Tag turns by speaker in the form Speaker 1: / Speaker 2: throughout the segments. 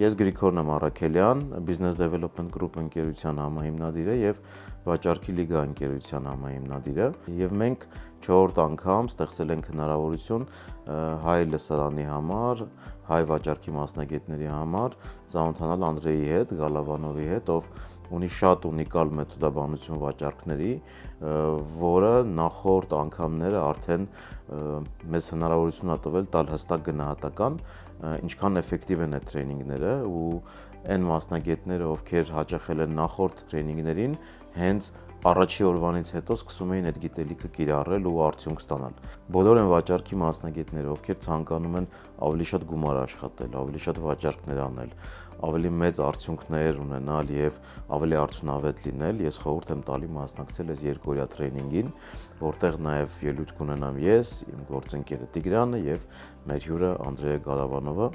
Speaker 1: Ես Գրիգորն եմ Առաքելյան, Business Development Group ընկերության համահիմնադիրը եւ Վաճառքի լիգա ընկերության համահիմնադիրը, եւ մենք 4-րդ անգամ ստեղծել ենք հնարավորություն հայ լսարանի համար, հայ վաճառքի մասնագետների համար ծանոթանալ Անդրեի հետ, Գալավանովի հետ, ով ունի շատ ունիկալ մեթոդաբանություն վաճառքների, որը նախորդ անգամները արդեն մեզ հնարավորություն ա տվել տալ հստակ գնահատական, ինչքան էֆեկտիվ են այդ տրեյնինգները ու այն մասնագետները, ովքեր հաճախել են նախորդ տրեյնինգներին, հենց առաջի օրվանից հետո սկսում էին այդ գիտելիքը կիրառել ու արդյունք ստանալ։ Բոլոր այն վաճառքի մասնագետները, ովքեր ցանկանում են ավելի շատ գումար աշխատել, ավելի շատ վաճառքներ անել, ավելի մեծ արդյունքներ ունենալ եւ ավելի արդյունավետ լինել, ես խորհուրդ եմ տալի մասնակցել այս երկօրյա տրեյնինգին, որտեղ նաեւ ելույթ կունենամ ես, իմ գործընկերը Տիգրանը եւ մեր հյուրը Անդրեյ Գալավանովը,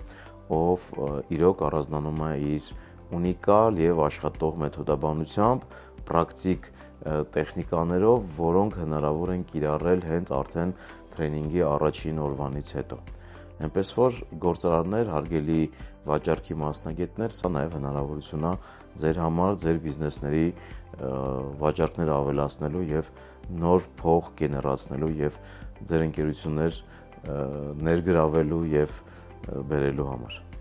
Speaker 1: ով իրոք առանձնանում է իր ունիկալ եւ աշխատող մեթոդաբանությամբ, պրակտիկ տեխնիկաներով, որոնք հնարավոր են կիրառել հենց արդեն տրեյնինգի առաջին օրվանից հետո։ Այնպես որ գործարարներ, հարգելի վաճառքի մասնագետներ, սա նաև հնարավորություն է ձեր համար, ձեր բիզնեսների վաճառքները ավելացնելու եւ նոր փող գեներացնելու եւ ձեր ընկերություններ ներգրավելու եւ բերելու համար։